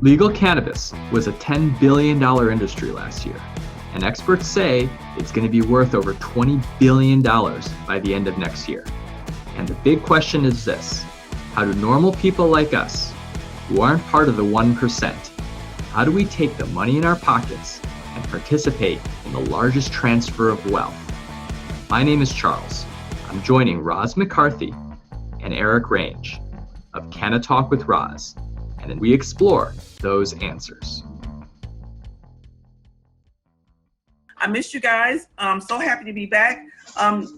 Legal cannabis was a $10 billion industry last year, and experts say it's going to be worth over $20 billion by the end of next year. And the big question is this: how do normal people like us, who aren't part of the 1%, how do we take the money in our pockets and participate in the largest transfer of wealth? My name is Charles. I'm joining Roz McCarthy and Eric Range of Canna Talk with Roz, and we explore those answers. I missed you guys. I'm so happy to be back.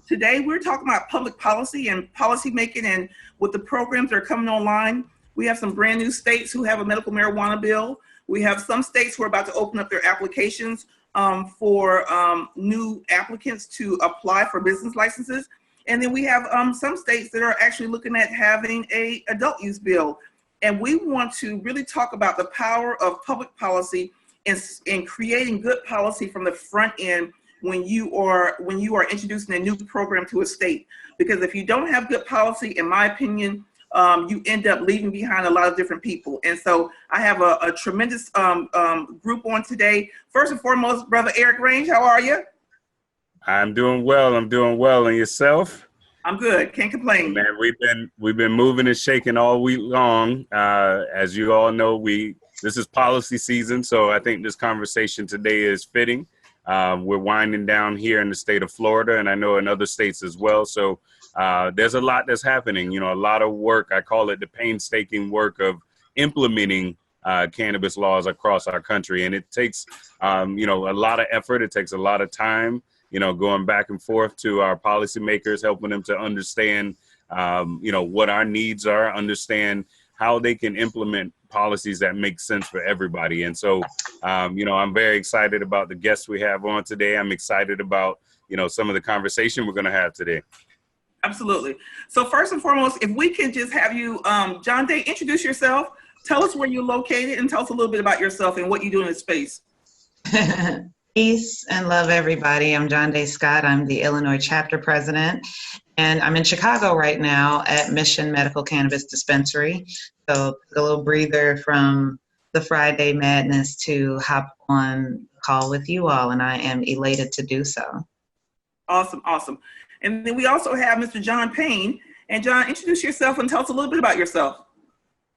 Today we're talking about public policy and policy making, and with the programs that are coming online. We have some brand new states who have a medical marijuana bill. We have some states who are about to open up their applications for new applicants to apply for business licenses. And then we have some states that are actually looking at having a adult use bill. And we want to really talk about the power of public policy in creating good policy from the front end when you are introducing a new program to a state. Because if you don't have good policy, in my opinion, you end up leaving behind a lot of different people. And so I have a tremendous group on today. First and foremost, Brother Eric Range, how are you? I'm doing well. And yourself? I'm good. Can't complain. Man, we've been moving and shaking all week long. As you all know, this is policy season, so I think this conversation today is fitting. We're winding down here in the state of Florida, and I know in other states as well. So there's a lot that's happening. You know, a lot of work. I call it the painstaking work of implementing cannabis laws across our country, and it takes a lot of effort. It takes a lot of time. You know, going back and forth to our policymakers, helping them to understand, what our needs are, understand how they can implement policies that make sense for everybody. And so, I'm very excited about the guests we have on today. I'm excited about, some of the conversation we're going to have today. Absolutely. So first and foremost, if we can just have you, John Day, introduce yourself, tell us where you're located, and tell us a little bit about yourself and what you do in this space. Peace and love, everybody. I'm John Day Scott. I'm the Illinois chapter president, and I'm in Chicago right now at Mission Medical Cannabis Dispensary. So a little breather from the Friday madness to hop on call with you all, and I am elated to do so. Awesome. And then we also have Mr. John Payne. And John, introduce yourself and tell us a little bit about yourself.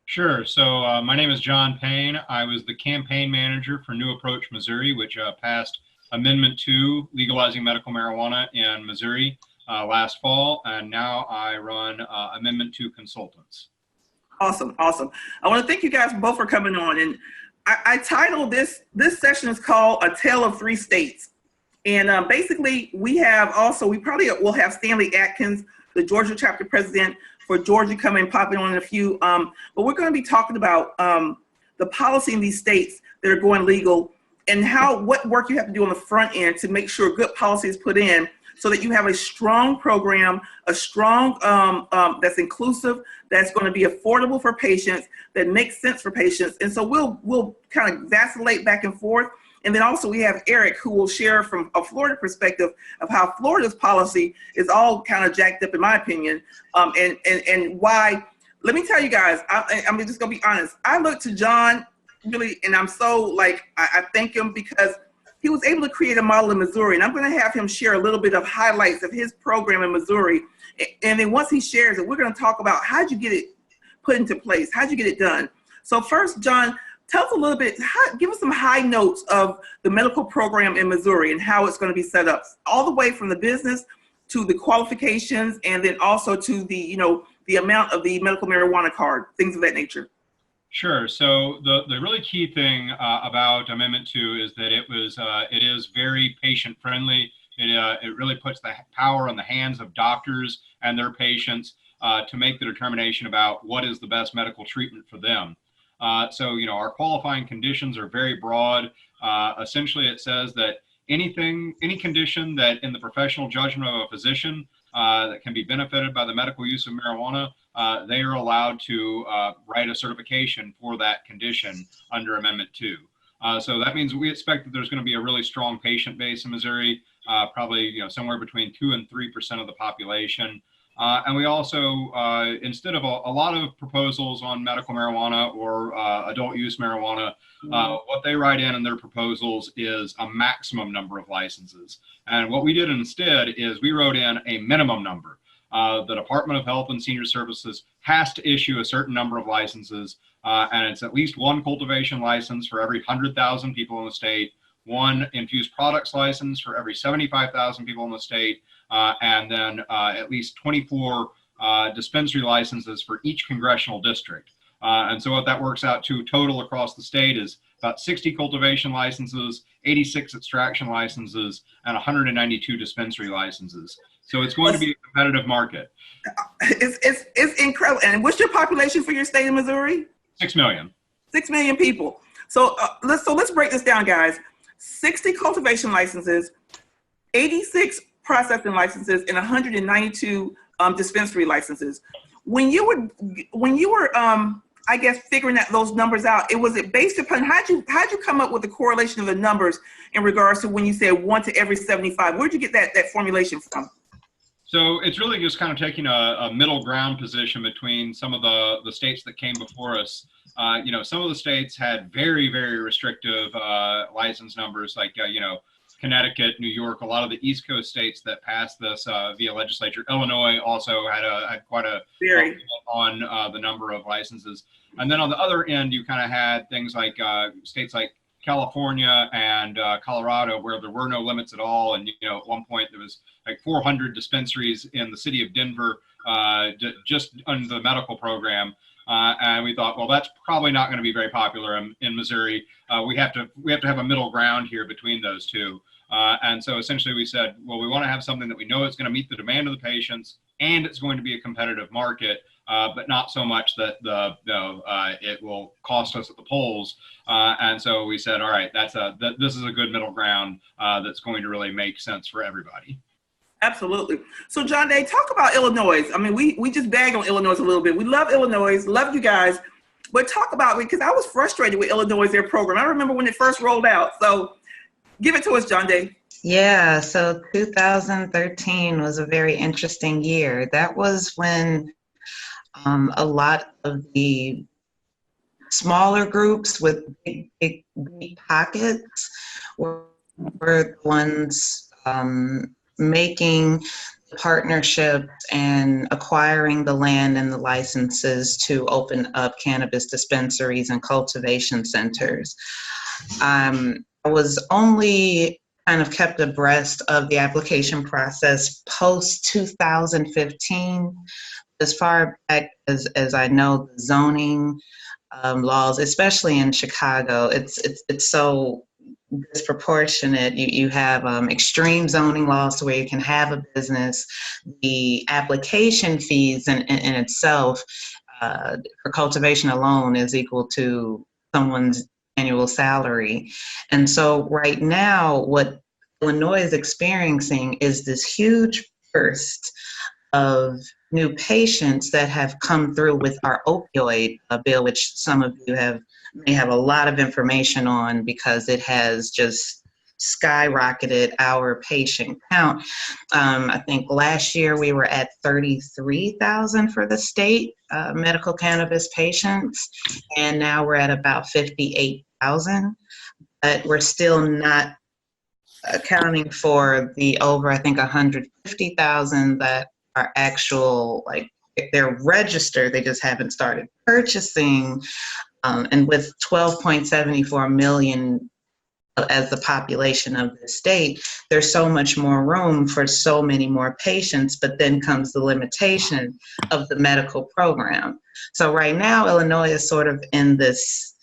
Sure. So my name is John Payne. I was the campaign manager for New Approach Missouri, which passed Amendment 2, legalizing medical marijuana in Missouri last fall. And now I run Amendment 2 Consultants. Awesome. I want to thank you guys both for coming on. And I titled this session is called A Tale of Three States. And basically we probably will have Stanley Atkins, the Georgia chapter president for Georgia, popping on in a few. But we're going to be talking about the policy in these states that are going legal and what work you have to do on the front end to make sure good policy is put in so that you have a strong program, a strong that's inclusive, that's going to be affordable for patients, that makes sense for patients. And so we'll kind of vacillate back and forth. And then also we have Eric, who will share from a Florida perspective of how Florida's policy is all kind of jacked up, in my opinion, and why. Let me tell you guys, I'm just going to be honest. I look to John really, and I'm so I thank him because he was able to create a model in Missouri. And I'm going to have him share a little bit of highlights of his program in Missouri. And then once he shares it, we're going to talk about how'd you get it put into place? How'd you get it done? So first, John, tell us a little bit, give us some high notes of the medical program in Missouri and how it's going to be set up, all the way from the business to the qualifications, and then also to the amount of the medical marijuana card, things of that nature. Sure. So the really key thing about Amendment 2 is that it is very patient friendly. It really puts the power in the hands of doctors and their patients to make the determination about what is the best medical treatment for them. So our qualifying conditions are very broad. Essentially, it says that any condition that in the professional judgment of a physician that can be benefited by the medical use of marijuana, they are allowed to write a certification for that condition under Amendment 2. So that means we expect that there's going to be a really strong patient base in Missouri, probably somewhere between 2 and 3% of the population. And we also, instead of a lot of proposals on medical marijuana or adult use marijuana, what they write in their proposals is a maximum number of licenses. And what we did instead is we wrote in a minimum number. The Department of Health and Senior Services has to issue a certain number of licenses, and it's at least one cultivation license for every 100,000 people in the state, one infused products license for every 75,000 people in the state, and then at least 24 dispensary licenses for each congressional district. And so what that works out to total across the state is about 60 cultivation licenses, 86 extraction licenses, and 192 dispensary licenses. So it's going to be a competitive market. It's incredible. And what's your population for your state of Missouri? 6 million. 6 million people. So let's break this down, guys. 60 cultivation licenses, 86 processing licenses, and 192 dispensary licenses. When you were I guess figuring those numbers out, was it based upon how'd you come up with the correlation of the numbers in regards to when you said 1 to every 75? Where'd you get that formulation from? So it's really just kind of taking a middle ground position between some of the states that came before us. Some of the states had very, very restrictive license numbers, like, Connecticut, New York, a lot of the East Coast states that passed this via legislature. Illinois also had quite a on the number of licenses. And then on the other end, you kind of had things like states like California and Colorado, where there were no limits at all. And, at one point there was like 400 dispensaries in the city of Denver just under the medical program. And we thought, well, that's probably not going to be very popular in Missouri. We have to have a middle ground here between those two. And so essentially we said, well, we want to have something that we know is going to meet the demand of the patients, and it's going to be a competitive market, but not so much that it will cost us at the polls. And so we said, all right, this is a good middle ground that's going to really make sense for everybody. Absolutely. So John Day, talk about Illinois. I mean, we just bag on Illinois a little bit. We love Illinois, love you guys, but talk about it, because I was frustrated with Illinois, their program. I remember when it first rolled out. So give it to us, John Day. Yeah, so 2013 was a very interesting year. That was when a lot of the smaller groups with big pockets were the ones making partnerships and acquiring the land and the licenses to open up cannabis dispensaries and cultivation centers. I was only kind of kept abreast of the application process post 2015. As far back as I know, the zoning laws, especially in Chicago, it's so disproportionate. You have extreme zoning laws to where you can have a business. The application fees in itself for cultivation alone is equal to someone's annual salary. And so right now, what Illinois is experiencing is this huge burst of new patients that have come through with our opioid bill, which some of you may have a lot of information on, because it has just skyrocketed our patient count. I think last year we were at 33,000 for the state medical cannabis patients, and now we're at about 58,000, but we're still not accounting for the over, I think, 150,000 that are actual, like, they're registered, they just haven't started purchasing. And with 12.74 million as the population of the state, there's so much more room for so many more patients, but then comes the limitation of the medical program. So right now, Illinois is sort of in this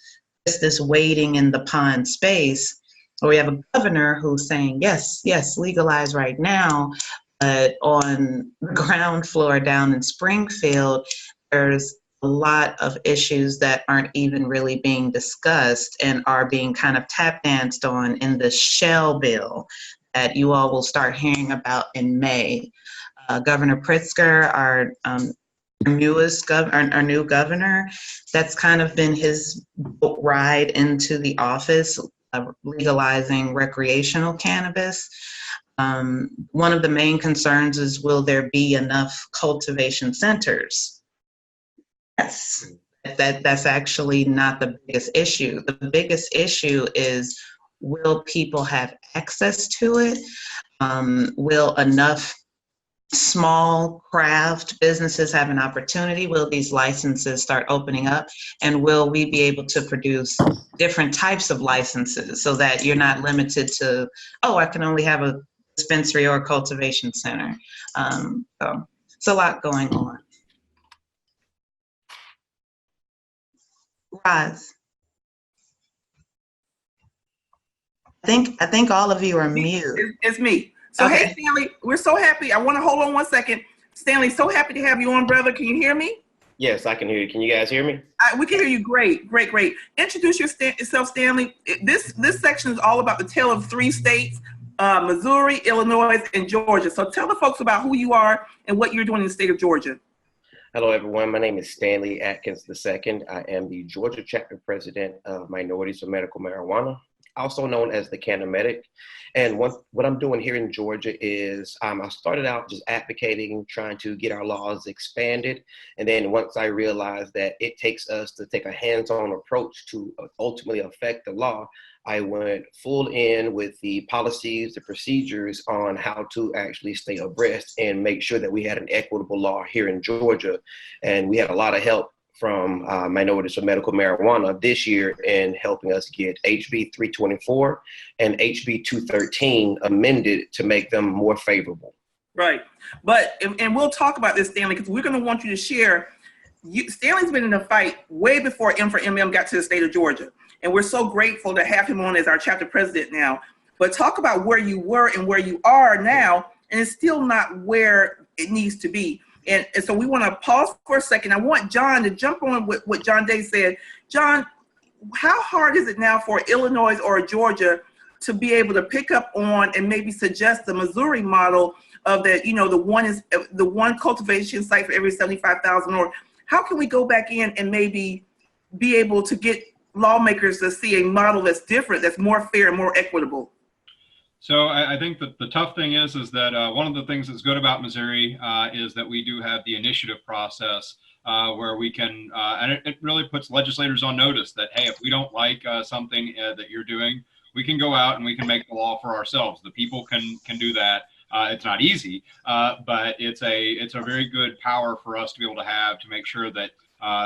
waiting in the pond space, where we have a governor who's saying, yes, legalize right now, but on the ground floor down in Springfield, there's a lot of issues that aren't even really being discussed and are being kind of tap danced on in the shell bill that you all will start hearing about in May. Governor Pritzker, our new governor, that's kind of been his ride into the office, legalizing recreational cannabis. One of the main concerns is, will there be enough cultivation centers? Yes, that's actually not the biggest issue. The biggest issue is, will people have access to it? Will enough small craft businesses have an opportunity? Will these licenses start opening up? And will we be able to produce different types of licenses so that you're not limited to, oh, I can only have a dispensary or a cultivation center? So it's a lot going on. Roz, I think all of you are mute. It's me. So Okay. Hey, Stanley, we're so happy. I want to hold on 1 second. Stanley, so happy to have you on, brother. Can you hear me? Yes, I can hear you. Can you guys hear me? We can hear you. Great. Introduce yourself, Stanley. This section is all about the tale of 3 states, Missouri, Illinois, and Georgia. So tell the folks about who you are and what you're doing in the state of Georgia. Hello, everyone. My name is Stanley Atkins II. I am the Georgia chapter president of Minorities for Medical Marijuana, also known as the Cannabis. And what I'm doing here in Georgia is I started out just advocating, trying to get our laws expanded. And then once I realized that it takes us to take a hands-on approach to ultimately affect the law, I went full in with the policies, the procedures on how to actually stay abreast and make sure that we had an equitable law here in Georgia. And we had a lot of help from Minorities for Medical Marijuana this year in helping us get HB 324 and HB 213 amended to make them more favorable. Right. And we'll talk about this, Stanley, because we're going to want you to share. Stanley's been in a fight way before M for MM got to the state of Georgia. And we're so grateful to have him on as our chapter president now. But talk about where you were and where you are now, and it's still not where it needs to be. And so we want to pause for a second. I want John to jump on with what John Day said. John, how hard is it now for Illinois or Georgia to be able to pick up on and maybe suggest the Missouri model of that, the one cultivation site for every 75,000? Or how can we go back in and maybe be able to get lawmakers to see a model that's different, that's more fair and more equitable? So I think that the tough thing is that one of the things that's good about Missouri is that we do have the initiative process where we can, and it really puts legislators on notice that, hey, if we don't like something that you're doing, we can go out and we can make the law for ourselves. The people can do that. It's not easy, but it's a very good power for us to be able to have to make sure that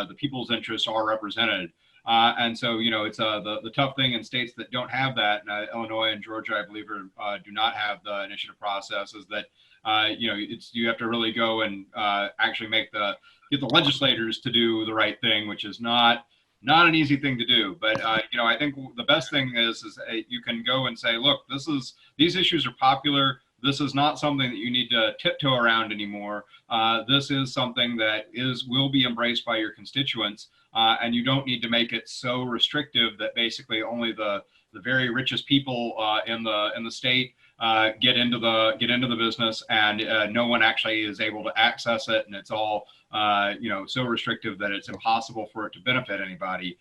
the people's interests are represented. And so, it's the tough thing in states that don't have that. Illinois and Georgia, I believe, do not have the initiative process. Is that you have to really go and actually get the legislators to do the right thing, which is not an easy thing to do. But I think the best thing is you can go and say, look, these issues are popular. This is not something that you need to tiptoe around anymore. This is something that will be embraced by your constituents. And you don't need to make it so restrictive that basically only the very richest people in the state get into the business, and no one actually is able to access it, and it's all so restrictive that it's impossible for it to benefit anybody.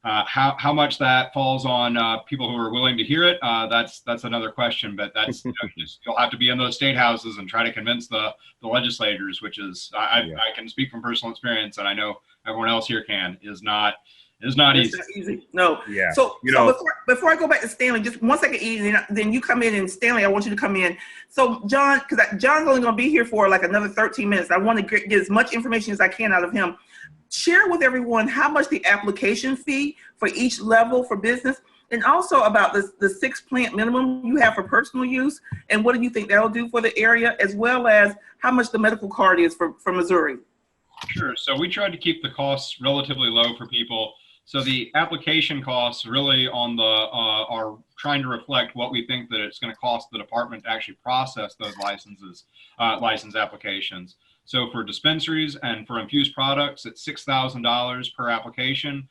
How much that falls on people who are willing to hear it, that's another question. But that's you'll have to be in those state houses and try to convince the legislators, which is I can speak from personal experience, and I know everyone else here is not easy. Not easy. No. Yeah. So before I go back to Stanley, just 1 second, Edie, then you come in, and Stanley, I want you to come in. So John, because John's only going to be here for like another 13 minutes. I want to get as much information as I can out of him. Share with everyone how much the application fee for each level for business, and also about the 6 plant minimum you have for personal use, and what do you think that'll do for the area, as well as how much the medical card is for Missouri. Sure. So we tried to keep the costs relatively low for people. So the application costs really are trying to reflect what we think that it's going to cost the department to actually process those license applications. So for dispensaries and for infused products, it's $6,000 per application.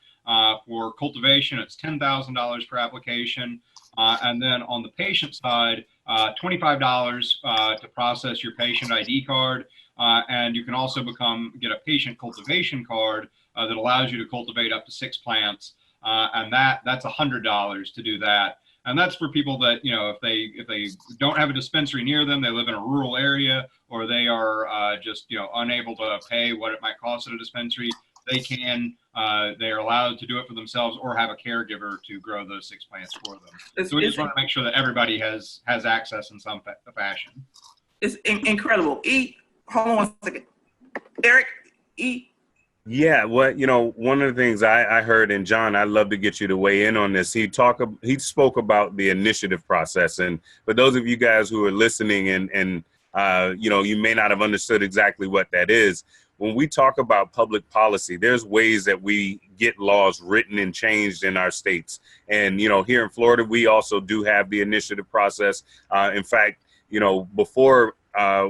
For cultivation, it's $10,000 per application. And then on the patient side, $25 to process your patient ID card. And you can also get a patient cultivation card that allows you to cultivate up to 6 plants. And that's $100 to do that. And that's for people that, if they don't have a dispensary near them, they live in a rural area, or they are just, unable to pay what it might cost at a dispensary, they are allowed to do it for themselves or have a caregiver to grow those 6 plants for them. So we just want to make sure that everybody has access in some fashion. It's incredible. Hold on 1 second. Eric, Yeah, one of the things I heard, and John, I'd love to get you to weigh in on this. He spoke about the initiative process, and for those of you guys who are listening and you may not have understood exactly what that is. When we talk about public policy, there's ways that we get laws written and changed in our states. And, here in Florida, we also do have the initiative process. In fact, before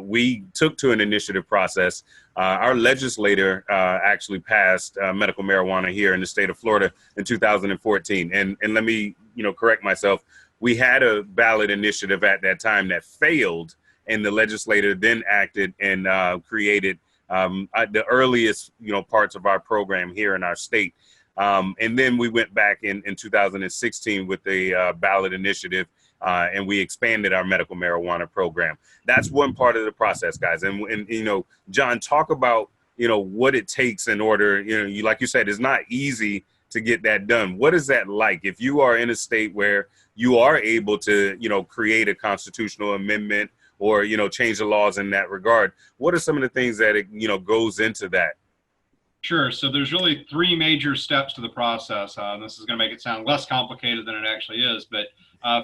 we took to an initiative process, our legislator actually passed medical marijuana here in the state of Florida in 2014. And let me, correct myself. We had a ballot initiative at that time that failed, and the legislator then acted and created the earliest, parts of our program here in our state. And then we went back in 2016 with the ballot initiative, and we expanded our medical marijuana program. That's one part of the process, guys. And John, talk about, what it takes in order, like you said, it's not easy to get that done. What is that like? If you are in a state where you are able to, create a constitutional amendment or, change the laws in that regard, what are some of the things that, goes into that? Sure. So there's really 3 major steps to the process. This is going to make it sound less complicated than it actually is. But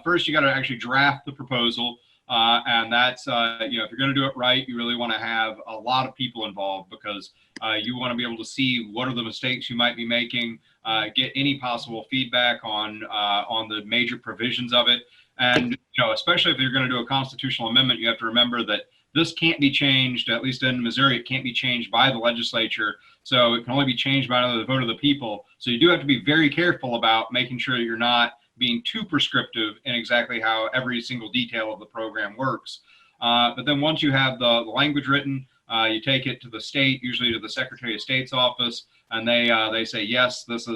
first, you got to actually draft the proposal. And that's, if you're going to do it right, you really want to have a lot of people involved, because you want to be able to see what are the mistakes you might be making, get any possible feedback on the major provisions of it. And, especially if you're going to do a constitutional amendment, you have to remember that this can't be changed, at least in Missouri, it can't be changed by the legislature. So it can only be changed by the vote of the people. So you do have to be very careful about making sure that you're not being too prescriptive in exactly how every single detail of the program works. But then once you have the language written, you take it to the state, usually to the Secretary of State's office, and they say, yes, this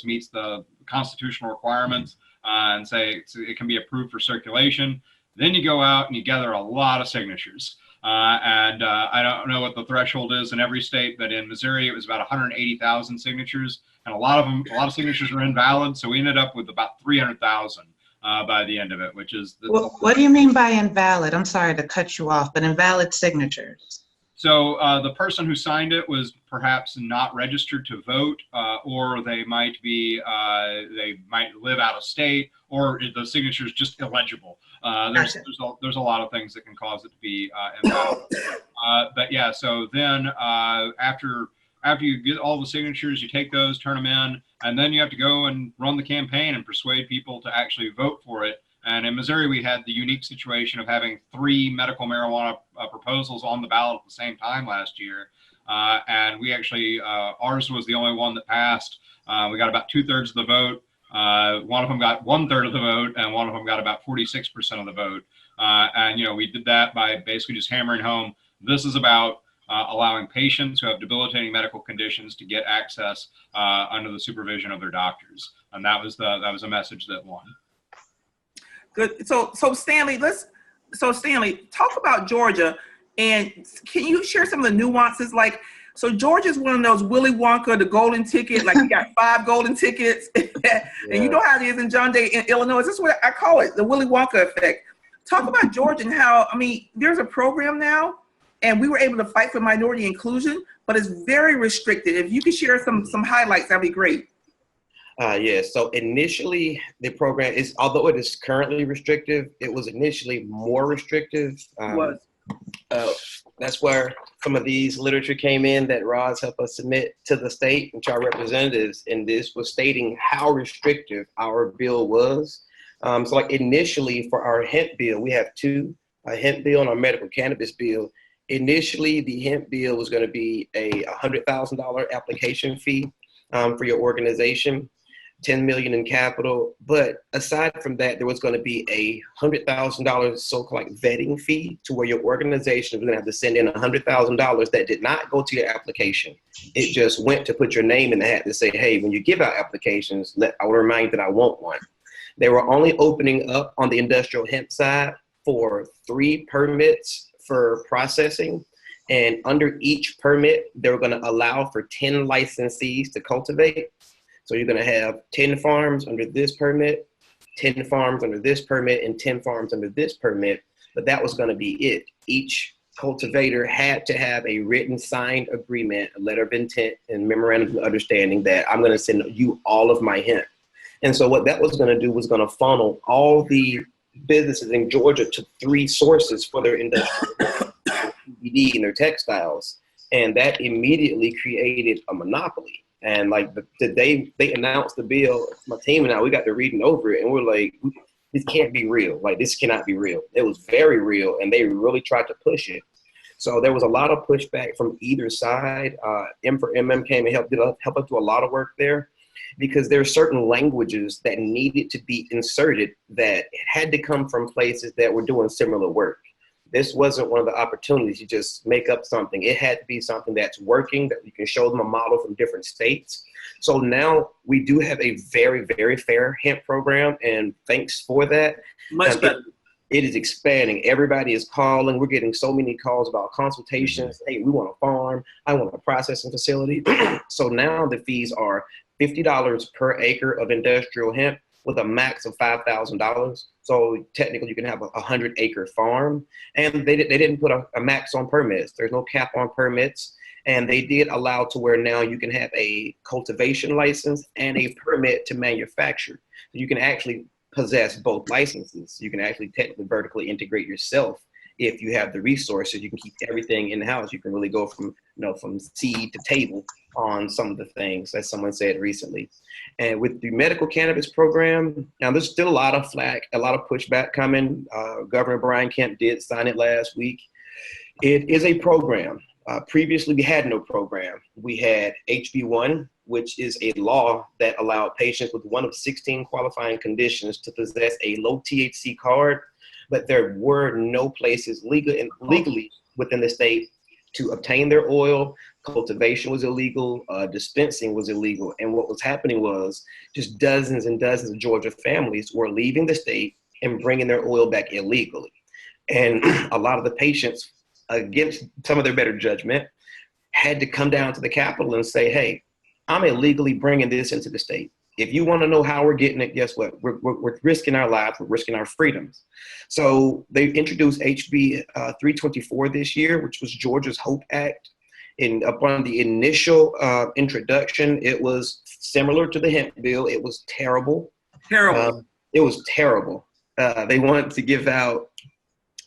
meets the constitutional requirements, and say it can be approved for circulation. Then you go out and you gather a lot of signatures. And I don't know what the threshold is in every state, but in Missouri, it was about 180,000 signatures. And a lot of signatures were invalid. So we ended up with about 300,000 by the end of it, which is. What do you mean by invalid? I'm sorry to cut you off, but invalid signatures. So the person who signed it was perhaps not registered to vote, or they might live out of state, or the signature is just illegible. There's a lot of things that can cause it to be invalid. But yeah, so then after you get all the signatures, you take those, turn them in, and then you have to go and run the campaign and persuade people to actually vote for it. And in Missouri, we had the unique situation of having 3 medical marijuana proposals on the ballot at the same time last year. And we actually, ours was the only one that passed. We got about 2/3 of the vote. One of them got 1/3 of the vote, and one of them got about 46% of the vote. And, we did that by basically just hammering home, this is about allowing patients who have debilitating medical conditions to get access under the supervision of their doctors. And that was a message that won. Good. So Stanley, talk about Georgia, and can you share some of the nuances? Like, so Georgia's one of those Willy Wonka, the golden ticket, like you got 5 golden tickets, and you know how it is in John Day in Illinois. This is what I call it, the Willy Wonka effect. Talk about Georgia and how, there's a program now, and we were able to fight for minority inclusion, but it's very restricted. If you could share some highlights, that'd be great. So initially the program is, although it is currently restrictive, it was initially more restrictive. That's where some of these literature came in that Roz helped us submit to the state and to our representatives. And this was stating how restrictive our bill was. So like initially for our hemp bill, we have 2, a hemp bill and our medical cannabis bill. Initially, the hemp bill was going to be a $100,000 application fee for your organization. $10 million in capital, but aside from that, there was going to be a $100,000 so-called vetting fee, to where your organization was going to have to send in $100,000 that did not go to your application. It just went to put your name in the hat to say, hey, when you give out applications, I will remind you that I want one. They were only opening up on the industrial hemp side for 3 permits for processing. And under each permit, they were going to allow for 10 licensees to cultivate. So you're going to have 10 farms under this permit, 10 farms under this permit, and 10 farms under this permit. But that was going to be it. Each cultivator had to have a written signed agreement, a letter of intent and memorandum of understanding that I'm going to send you all of my hemp. And so what that was going to do was going to funnel all the businesses in Georgia to 3 sources for their industrial CBD and their textiles. And that immediately created a monopoly. And like the day they announced the bill, my team and I, we got to reading over it and we're like, this can't be real. Like, this cannot be real. It was very real, and they really tried to push it. So there was a lot of pushback from either side. M for MM came and helped us do a lot of work there, because there are certain languages that needed to be inserted that had to come from places that were doing similar work. This wasn't one of the opportunities to just make up something. It had to be something that's working, that you can show them a model from different states. So now we do have a very, very fair hemp program, and thanks for that. Much better. It is expanding. Everybody is calling. We're getting so many calls about consultations. Hey, we want a farm. I want a processing facility. So now the fees are $50 per acre of industrial hemp with a max of $5,000. So technically you can have a 100-acre farm. And they didn't put a max on permits. There's no cap on permits. And they did allow to where now you can have a cultivation license and a permit to manufacture. So you can actually possess both licenses. You can actually technically vertically integrate yourself. If you have the resources, you can keep everything in-house. You can really go from, from seed to table on some of the things, as someone said recently. And with the medical cannabis program, now there's still a lot of flack, a lot of pushback coming. Governor Brian Kemp did sign it last week. It is a program. Previously, we had no program. We had HB1, which is a law that allowed patients with one of 16 qualifying conditions to possess a low THC card, but there were no places legally within the state to obtain their oil. Cultivation was illegal, dispensing was illegal. And what was happening was just dozens and dozens of Georgia families were leaving the state and bringing their oil back illegally. And a lot of the patients, against some of their better judgment, had to come down to the Capitol and say, hey, I'm illegally bringing this into the state. If you want to know how we're getting it, guess what? We're risking our lives. We're risking our freedoms. So they introduced HB 324 this year, which was Georgia's HOPE Act. And upon the initial introduction, it was similar to the hemp bill. It was terrible. Terrible. It was terrible. They wanted to give out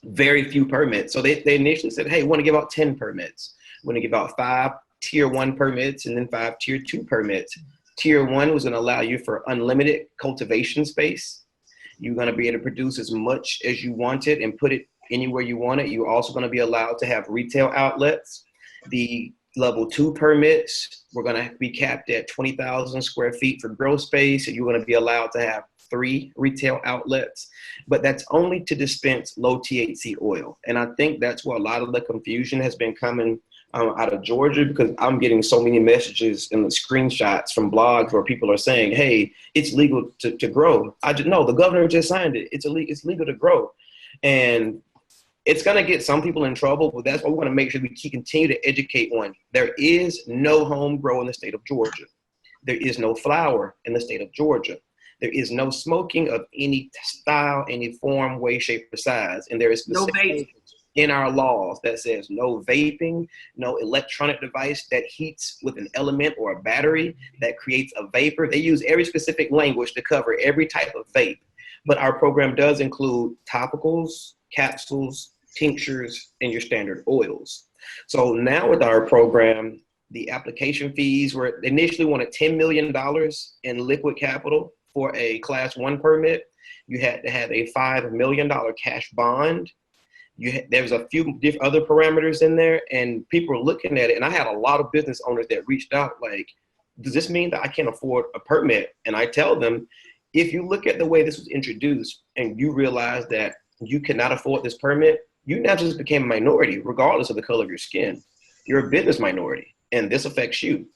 very few permits. So they initially said, hey, we want to give out 10 permits. We want to give out 5 tier 1 permits and then 5 tier 2 permits. Tier 1 was going to allow you for unlimited cultivation space. You're going to be able to produce as much as you wanted and put it anywhere you want it. You're also going to be allowed to have retail outlets. The level 2 permits were going to be capped at 20,000 square feet for grow space. And you're going to be allowed to have 3 retail outlets, but that's only to dispense low THC oil. And I think that's where a lot of the confusion has been coming out of Georgia, because I'm getting so many messages and the screenshots from blogs where people are saying, hey, it's legal to grow. No, the governor just signed it. It's legal to grow. And it's going to get some people in trouble, but that's why we want to make sure we continue to educate one. There is no home grow in the state of Georgia. There is no flower in the state of Georgia. There is no smoking of any style, any form, way, shape, or size. And there is no vaping in our laws that says no vaping, no electronic device that heats with an element or a battery that creates a vapor. They use every specific language to cover every type of vape. But our program does include topicals, capsules, tinctures, and your standard oils. So now with our program, the application fees were initially wanted $10 million in liquid capital for a class 1 permit. You had to have a $5 million cash bond. There's a few other parameters in there, and people are looking at it. And I had a lot of business owners that reached out like, does this mean that I can't afford a permit? And I tell them, if you look at the way this was introduced and you realize that you cannot afford this permit, you now just became a minority, regardless of the color of your skin. You're a business minority, and this affects you.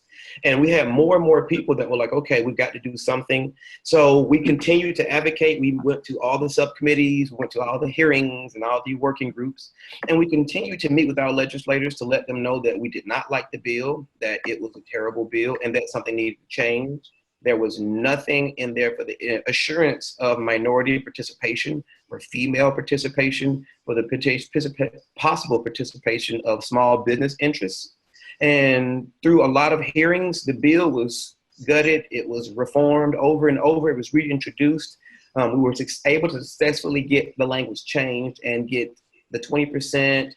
And we had more and more people that were like, okay, we've got to do something. So we continued to advocate. We went to all the subcommittees, went to all the hearings and all the working groups. And we continued to meet with our legislators to let them know that we did not like the bill, that it was a terrible bill, and that something needed to change. There was nothing in there for the assurance of minority participation or female participation, for the possible participation of small business interests. And through a lot of hearings, the bill was gutted. It was reformed over and over. It was reintroduced. We were able to successfully get the language changed and get the 20%,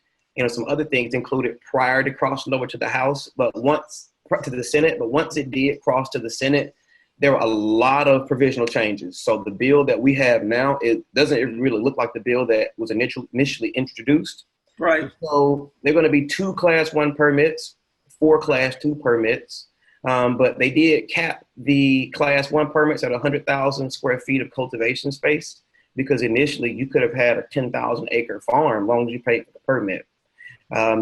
some other things included prior to crossing over to the House, but once to the Senate. But once it did cross to the Senate, there were a lot of provisional changes. So the bill that we have now, it doesn't really look like the bill that was initially introduced. Right. So they're going to be 2 Class 1 permits, 4 Class 2 permits. But they did cap the Class 1 permits at 100,000 square feet of cultivation space, because initially you could have had a 10,000 acre farm as long as you paid for the permit.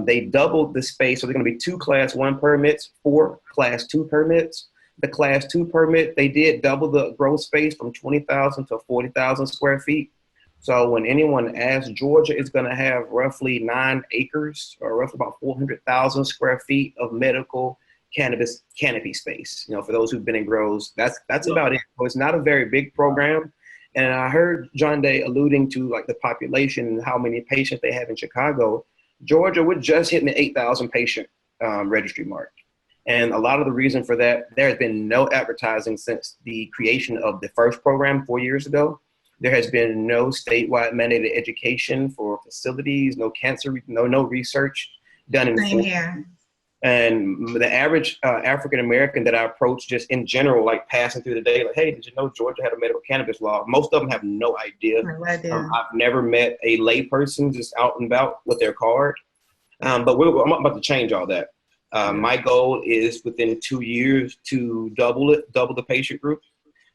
They doubled the space. So they're going to be 2 Class 1 permits, 4 Class 2 permits. The Class 2 permit, they did double the growth space from 20,000 to 40,000 square feet. So when anyone asks, Georgia is going to have roughly 9 acres, or roughly about 400,000 square feet of medical cannabis canopy space. For those who've been in grows, that's about it. So it's not a very big program. And I heard John Day alluding to like the population and how many patients they have in Chicago. Georgia, we're just hitting the 8,000 patient registry mark. And a lot of the reason for that, there has been no advertising since the creation of the first program 4 years ago. There has been no statewide mandated education for facilities, no no research done in Same here. And the average African-American that I approach just in general, like passing through the day, like, hey, did you know Georgia had a medical cannabis law? Most of them have no idea. No idea. I've never met a lay person just out and about with their card. But I'm about to change all that. My goal is within 2 years to double the patient group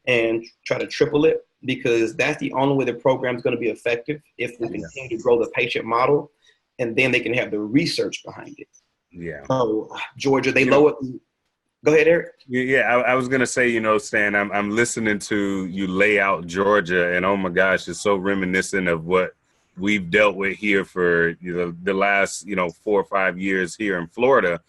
and try to triple it, because that's the only way the program is going to be effective, if we continue to grow the patient model, and then they can have the research behind it. Yeah. Oh, Georgia, they lowered. Go ahead, Eric. Yeah, I was gonna say, Stan, I'm listening to you lay out Georgia, and oh my gosh, it's so reminiscent of what we've dealt with here for the last 4 or 5 years here in Florida.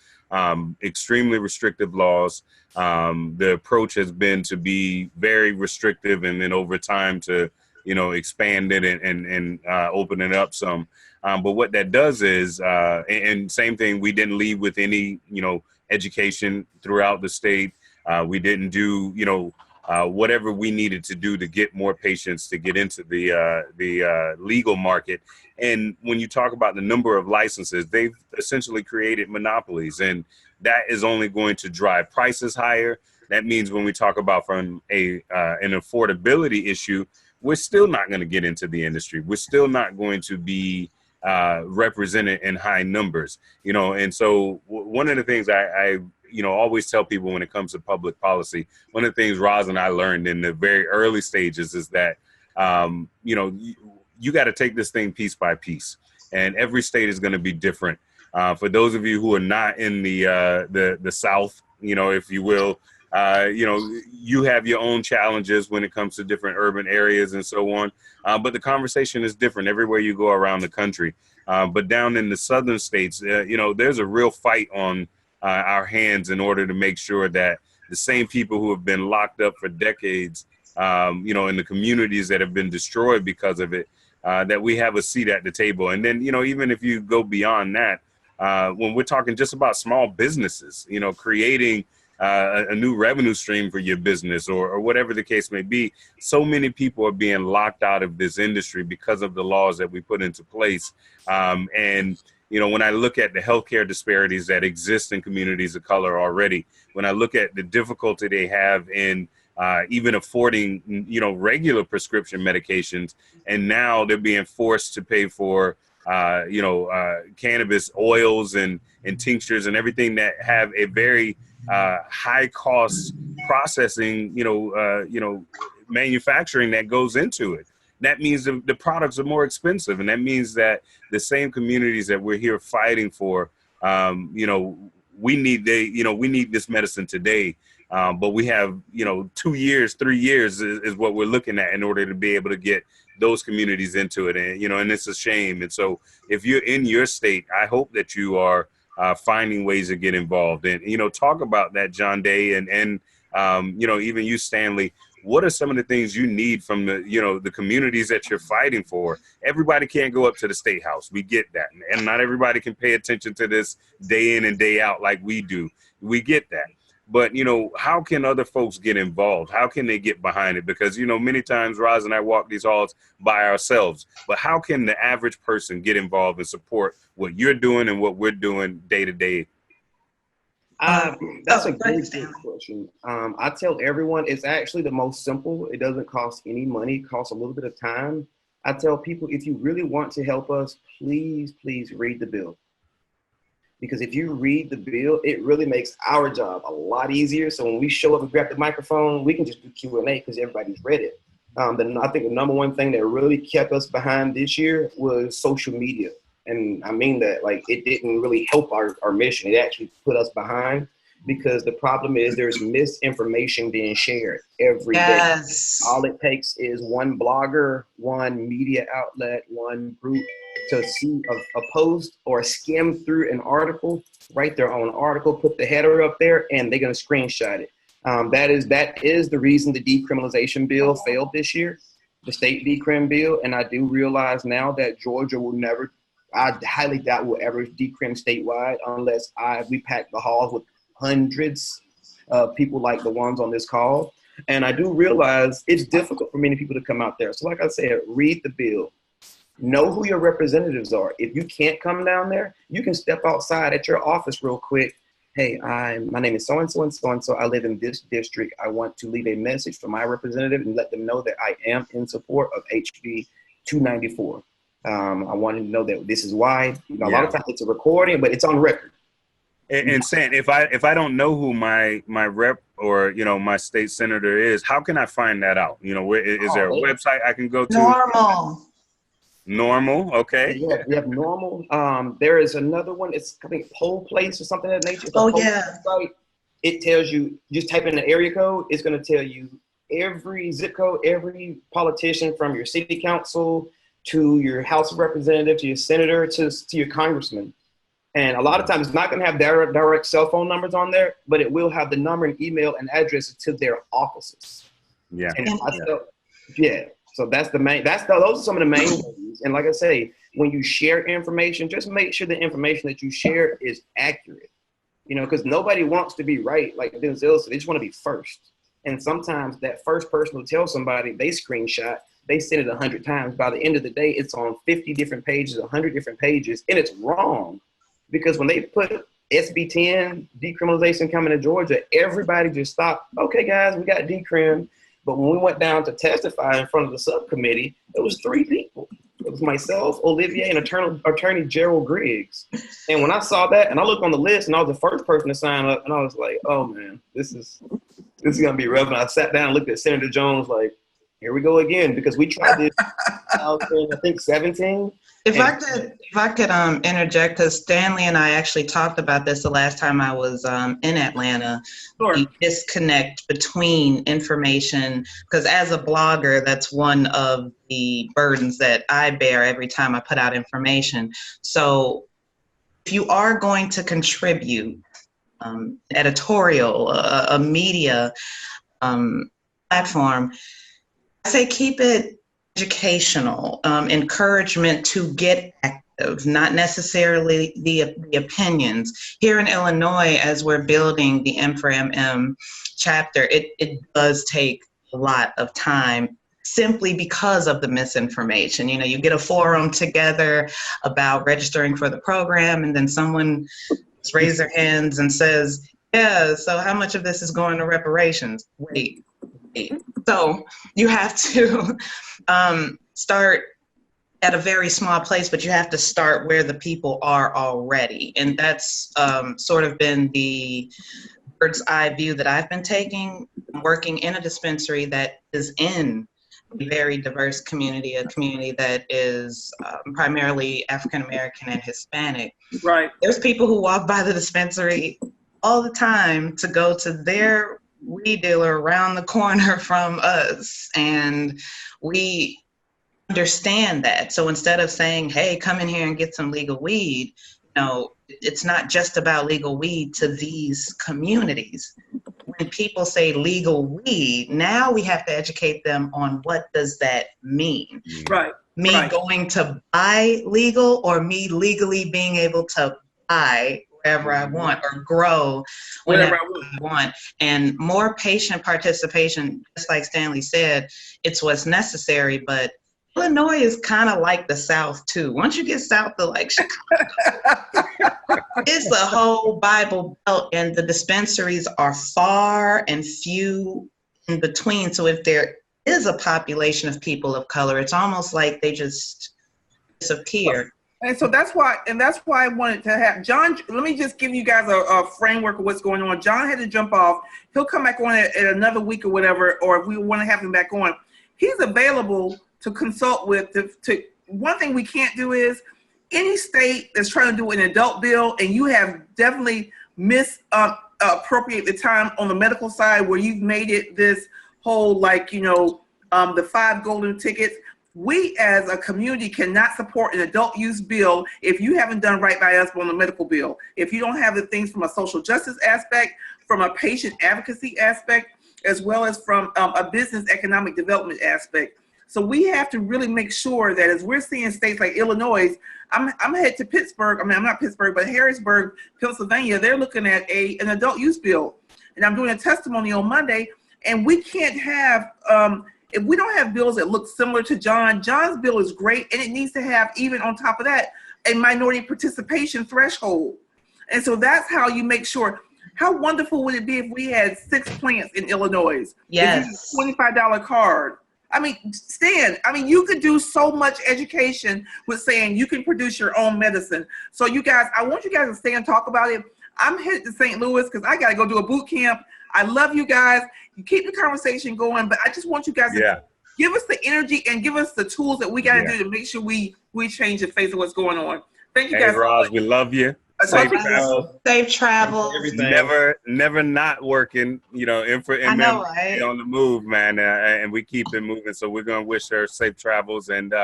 Extremely restrictive laws. The approach has been to be very restrictive, and then over time to expand it and open it up some. But what that does is, and same thing, we didn't leave with any, education throughout the state. We didn't do, whatever we needed to do to get more patients to get into the legal market. And when you talk about the number of licenses, they've essentially created monopolies, and that is only going to drive prices higher. That means when we talk about from an affordability issue, we're still not going to get into the industry. We're still not going to be represented in high numbers, and so one of the things I always tell people when it comes to public policy, one of the things Roz and I learned in the very early stages is that, you got to take this thing piece by piece, and every state is going to be different. For those of you who are not in the South, if you will, you have your own challenges when it comes to different urban areas and so on. But the conversation is different everywhere you go around the country. But down in the southern states, there's a real fight on our hands in order to make sure that the same people who have been locked up for decades, in the communities that have been destroyed because of it, that we have a seat at the table. And then, even if you go beyond that, when we're talking just about small businesses, creating a new revenue stream for your business or whatever the case may be, so many people are being locked out of this industry because of the laws that we put into place. And when I look at the healthcare disparities that exist in communities of color already, when I look at the difficulty they have in even affording, regular prescription medications, and now they're being forced to pay for, cannabis oils and tinctures and everything that have a very high cost processing, manufacturing that goes into it. That means the products are more expensive. And that means that the same communities that we're here fighting for, we need this medicine today. But we have, 2 years, 3 years is what we're looking at in order to be able to get those communities into it. And, and it's a shame. And so if you're in your state, I hope that you are finding ways to get involved. And, talk about that, John Day, and even you, Stanley. What are some of the things you need from the communities that you're fighting for? Everybody can't go up to the State House. We get that. And not everybody can pay attention to this day in and day out like we do. We get that. But, how can other folks get involved? How can they get behind it? Because, many times Roz and I walk these halls by ourselves. But how can the average person get involved and support what you're doing and what we're doing day to day? That's a great question. I tell everyone it's actually the most simple. It doesn't cost any money. It costs a little bit of time. I tell people, if you really want to help us, please read the bill. Because if you read the bill, it really makes our job a lot easier. So when we show up and grab the microphone, we can just do Q&A because everybody's read it. I think the number one thing that really kept us behind this year was social media. And I mean that, it didn't really help our mission. It actually put us behind because the problem is there's misinformation being shared every day. All it takes is one blogger, one media outlet, one group to see a post or skim through an article, write their own article, put the header up there, and they're going to screenshot it. That is the reason the decriminalization bill failed this year, the state decrim bill. And I do realize now that Georgia will never, I highly doubt we'll ever decrim statewide unless we pack the halls with hundreds of people like the ones on this call. And I do realize it's difficult for many people to come out there. So like I said, read the bill. Know who your representatives are. If you can't come down there, you can step outside at your office real quick. Hey, my name is so-and-so and so-and-so. I live in this district. I want to leave a message for my representative and let them know that I am in support of HB 294. I wanted to know that this is why. A lot of times it's a recording, but it's on record. And Sam, if I don't know who my rep or my state senator is, how can I find that out? Where is there a website I can go to? Normal, okay. Yeah, we have Normal. There is another one. It's I think Poll Place or something of that nature. Site. It tells you, just type in the area code. It's going to tell you every zip code, every politician from your city council to your House of Representative, to your senator, to your congressman. And a lot of times it's not going to have direct cell phone numbers on there, but it will have the number and email and addresses to their offices. Yeah. And so that's those are some of the main ways. And like I say, when you share information, just make sure the information that you share is accurate. Because nobody wants to be right. Like Denzel said, they just want to be first. And sometimes that first person will tell somebody, they screenshot, they send it 100 times. By the end of the day, it's on 50 different pages, 100 different pages, and it's wrong. Because when they put SB 10 decriminalization coming to Georgia, everybody just stopped. Okay, guys, we got decrim. But when we went down to testify in front of the subcommittee, it was 3 people. It was myself, Olivier, and attorney Gerald Griggs. And when I saw that, and I looked on the list, and I was the first person to sign up, and I was like, oh man, this is gonna be rough. And I sat down and looked at Senator Jones like, here we go again, because we tried this out in, I think, 17. If I could interject, because Stanley and I actually talked about this the last time I was in Atlanta. Sure. The disconnect between information, because as a blogger, that's one of the burdens that I bear every time I put out information. So if you are going to contribute editorial, a media platform, I say keep it educational, encouragement to get active, not necessarily the opinions. Here in Illinois, as we're building the M4MM chapter, it does take a lot of time simply because of the misinformation. You get a forum together about registering for the program, and then someone raises their hands and says, yeah, so how much of this is going to reparations? Wait. So you have to start at a very small place, but you have to start where the people are already. And that's sort of been the bird's eye view that I've been taking, working in a dispensary that is in a very diverse community, a community that is primarily African American and Hispanic. Right. There's people who walk by the dispensary all the time to go to their weed dealer around the corner from us. And we understand that. So instead of saying, hey, come in here and get some legal weed, it's not just about legal weed to these communities. When people say legal weed, now we have to educate them on what does that mean. Right. Me right. going to buy legal, or me legally being able to buy wherever I want or grow whenever I want. And more patient participation, just like Stanley said, it's what's necessary. But Illinois is kind of like the South too. Once you get south of like Chicago, it's the whole Bible Belt, and the dispensaries are far and few in between. So if there is a population of people of color, it's almost like they just disappear. And so that's why I wanted to have John. Let me just give you guys a framework of what's going on. John had to jump off. He'll come back on at another week or whatever, or if we want to have him back on, he's available to consult with. One thing we can't do is any state that's trying to do an adult bill, and you have definitely misappropriate the time on the medical side where you've made it this whole the 5 golden tickets. We as a community cannot support an adult use bill if you haven't done right by us on the medical bill. If you don't have the things from a social justice aspect, from a patient advocacy aspect, as well as from a business economic development aspect. So we have to really make sure that as we're seeing states like Illinois, I'm headed to Pittsburgh. I'm not Pittsburgh, but Harrisburg, Pennsylvania. They're looking at an adult use bill. And I'm doing a testimony on Monday. And we can't have, if we don't have bills that look similar to John's bill is great. And it needs to have, even on top of that, a minority participation threshold. And so that's how you make sure. How wonderful would it be if we had 6 plants in Illinois? Yes. $25 card. I mean, Stan, you could do so much education with saying you can produce your own medicine. So you guys, I want you guys to stay and talk about it. I'm headed to St. Louis because I got to go do a boot camp. I love you guys. You keep the conversation going, but I just want you guys to give us the energy and give us the tools that we got to do to make sure we change the face of what's going on. Thank you guys. Hey, Roz, we love you. Safe travel. Never not working, I know, right? on the move, man, and we keep it moving. So we're gonna wish her safe travels, and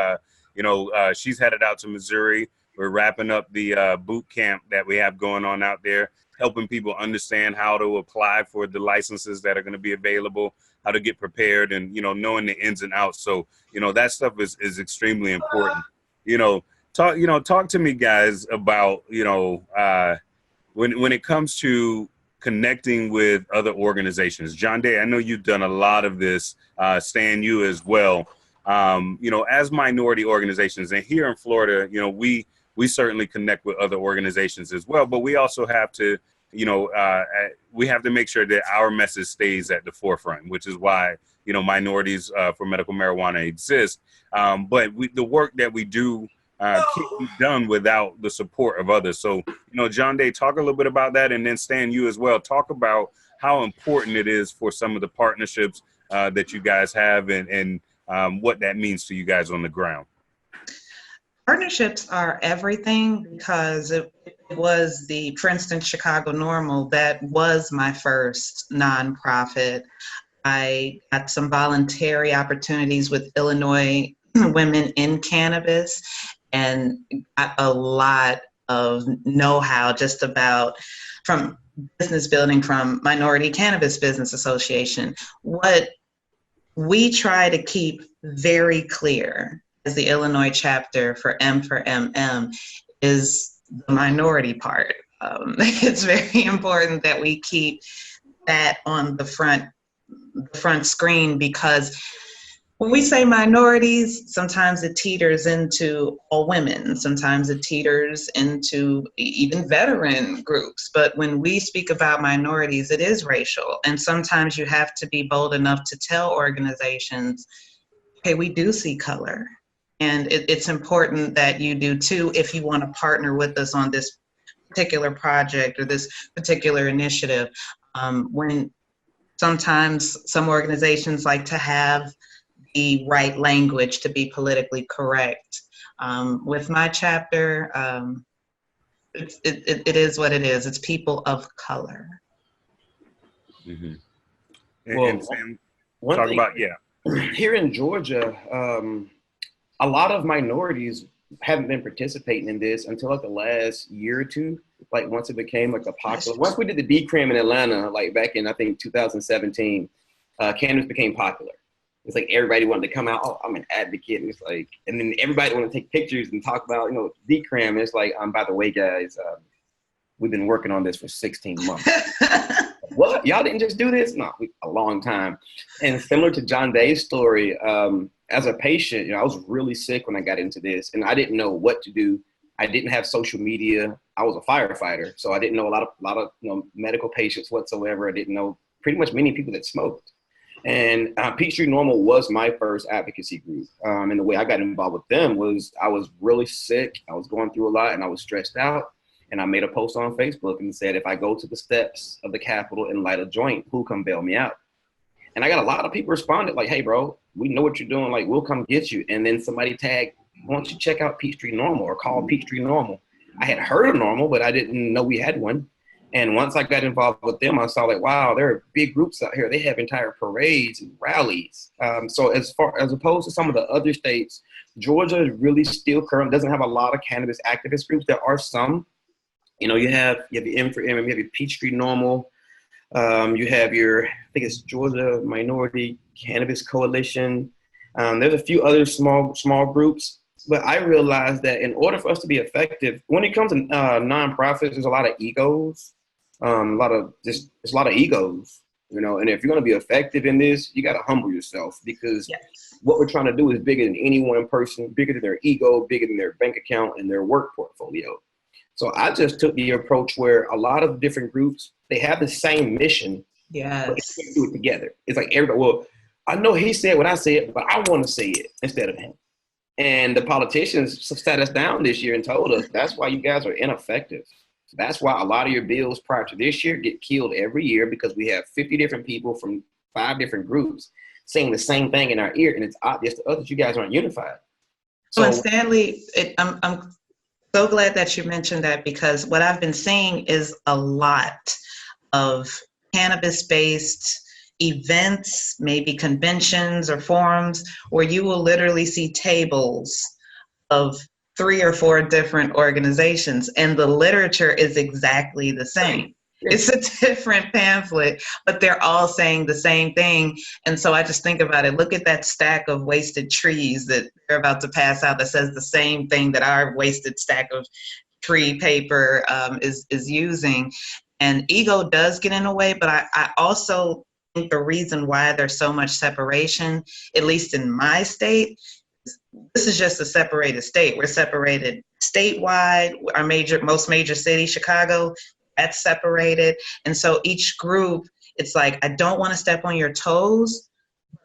she's headed out to Missouri. We're wrapping up the boot camp that we have going on out there, helping people understand how to apply for the licenses that are going to be available, how to get prepared, and knowing the ins and outs. So that stuff is extremely important. Talk to me, guys, about when it comes to connecting with other organizations. John Day, I know you've done a lot of this. Stan, you as well. As minority organizations, and here in Florida, we certainly connect with other organizations as well. But we also have to, we have to make sure that our message stays at the forefront, which is why minorities for medical marijuana exist. But the work that we do can't be done without the support of others. So, John Day, talk a little bit about that, and then Stan, you as well. Talk about how important it is for some of the partnerships that you guys have, and what that means to you guys on the ground. Partnerships are everything, because it was for instance, Chicago Normal, that was my first nonprofit. I got some voluntary opportunities with Illinois Women in Cannabis, and got a lot of know-how just about from business building from Minority Cannabis Business Association. What we try to keep very clear as the Illinois chapter for M4MM is the minority part. It's very important that we keep that on the front screen, because when we say minorities, sometimes it teeters into all women. Sometimes it teeters into even veteran groups. But when we speak about minorities, it is racial. And sometimes you have to be bold enough to tell organizations, okay, we do see color. And it's important that you do too, if you want to partner with us on this particular project or this particular initiative. When sometimes some organizations like to have the right language to be politically correct. With my chapter, it is what it is. It's people of color. Mm-hmm. Well, And Sam, one talk thing, about, yeah. here in Georgia, a lot of minorities haven't been participating in this until like the last year or two. Like once it became like a popular, once we did the decrim in Atlanta, like back in I think 2017, cannabis became popular. It's like everybody wanted to come out. Oh, I'm an advocate. And it's like, and then everybody wanted to take pictures and talk about, decrim. And it's like, by the way, guys, we've been working on this for 16 months. What? Y'all didn't just do this? No, a long time. And similar to John Day's story, as a patient, I was really sick when I got into this, and I didn't know what to do. I didn't have social media. I was a firefighter, so I didn't know a lot of medical patients whatsoever. I didn't know pretty much many people that smoked. And Peachtree NORML was my first advocacy group. And the way I got involved with them was I was really sick. I was going through a lot, and I was stressed out. And I made a post on Facebook and said, if I go to the steps of the Capitol and light a joint, who come bail me out? And I got a lot of people responded like, hey, bro, we know what you're doing. Like, we'll come get you. And then somebody tagged, why don't you check out Peachtree NORML or call Peachtree NORML? I had heard of NORML, but I didn't know we had one. And once I got involved with them, I saw like, wow, there are big groups out here. They have entire parades and rallies. So as opposed to some of the other states, Georgia is really still current, doesn't have a lot of cannabis activist groups. There are some. You have the M for M, you have your Peachtree NORML, you have your, I think it's Georgia Minority Cannabis Coalition. There's a few other small groups, but I realized that in order for us to be effective, when it comes to nonprofits, there's a lot of egos, there's a lot of egos, and if you're going to be effective in this, you got to humble yourself, because what we're trying to do is bigger than any one person, bigger than their ego, bigger than their bank account and their work portfolio. So I just took the approach where a lot of different groups, they have the same mission, but they can't do it together. It's like everybody, well, I know he said what I said, but I want to say it instead of him. And the politicians sat us down this year and told us, that's why you guys are ineffective. That's why a lot of your bills prior to this year get killed every year, because we have 50 different people from 5 different groups saying the same thing in our ear, and it's obvious to us that you guys aren't unified. So, and Stanley, I'm so glad that you mentioned that, because what I've been seeing is a lot of cannabis-based events, maybe conventions or forums, where you will literally see tables of 3 or 4 different organizations, and the literature is exactly the same. It's a different pamphlet, but they're all saying the same thing. And so I just think about it. Look at that stack of wasted trees that they're about to pass out that says the same thing that our wasted stack of tree paper is using. And ego does get in the way, but I also think the reason why there's so much separation, at least in my state, this is just a separated state. We're separated statewide. Our most major city, Chicago, that's separated. And so each group, it's like, I don't want to step on your toes.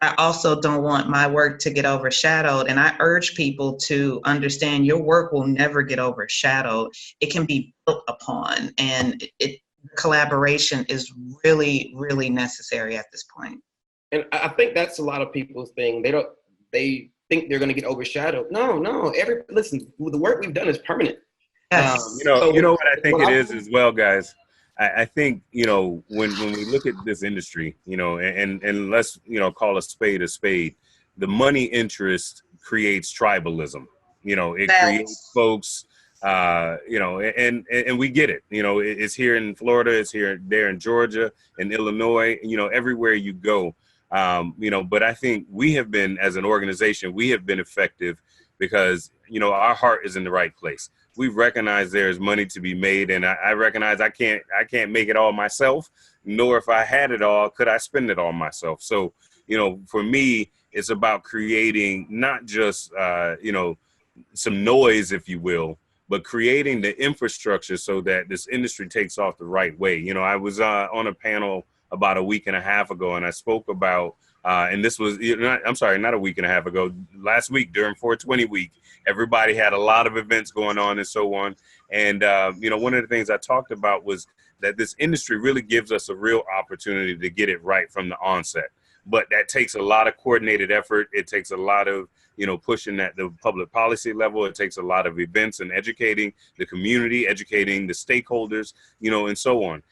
I also don't want my work to get overshadowed. And I urge people to understand your work will never get overshadowed. It can be built upon, and collaboration is really, really necessary at this point. And I think that's a lot of people's thing. They think they're going to get overshadowed. No. Listen, the work we've done is permanent. Yes. You know what I think it is as well, guys. I think, when we look at this industry, and let's, call a spade, the money interest creates tribalism. It creates folks, and we get it. It's here in Florida, it's there in Georgia, in Illinois, everywhere you go. But I think we have been, as an organization, we have been effective because, our heart is in the right place. We recognize there's money to be made, and I recognize I can't make it all myself, nor if I had it all, could I spend it all myself. So, for me, it's about creating not just, some noise, if you will, but creating the infrastructure so that this industry takes off the right way. I was on a panel about a week and a half ago, and I spoke about, and this was, not a week and a half ago, last week during 420 week, everybody had a lot of events going on and so on. And, one of the things I talked about was that this industry really gives us a real opportunity to get it right from the onset. But that takes a lot of coordinated effort. It takes a lot of, pushing at the public policy level. It takes a lot of events and educating the community, educating the stakeholders, and so on.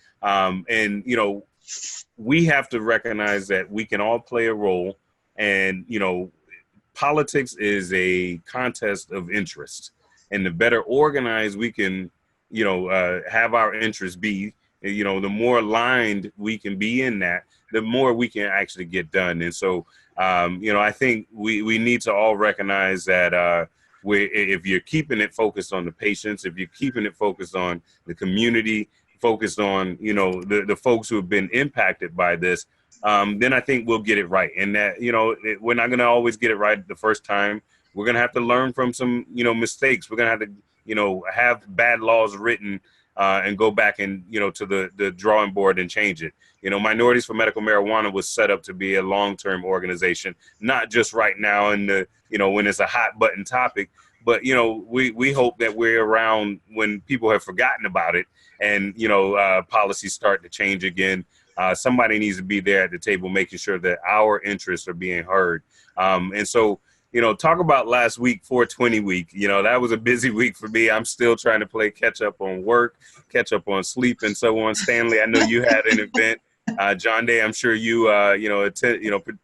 And we have to recognize that we can all play a role, and, politics is a contest of interest, and the better organized we can, have our interests be, the more aligned we can be in that, the more we can actually get done. And so, I think we need to all recognize that if you're keeping it focused on the patients, if you're keeping it focused on the community, focused on, the folks who have been impacted by this, then I think we'll get it right. And that, we're not going to always get it right the first time. We're going to have to learn from some, mistakes. We're going to have to, have bad laws written and go back and, to the drawing board and change it. Minorities for Medical Marijuana was set up to be a long-term organization, not just right now in the, when it's a hot button topic, but, we hope that we're around when people have forgotten about it and, policies start to change again. Somebody needs to be there at the table, making sure that our interests are being heard. And so, talk about last week, 420 week, that was a busy week for me. I'm still trying to play catch up on work, catch up on sleep and so on. Stanley, I know you had an event. John Day, I'm sure you,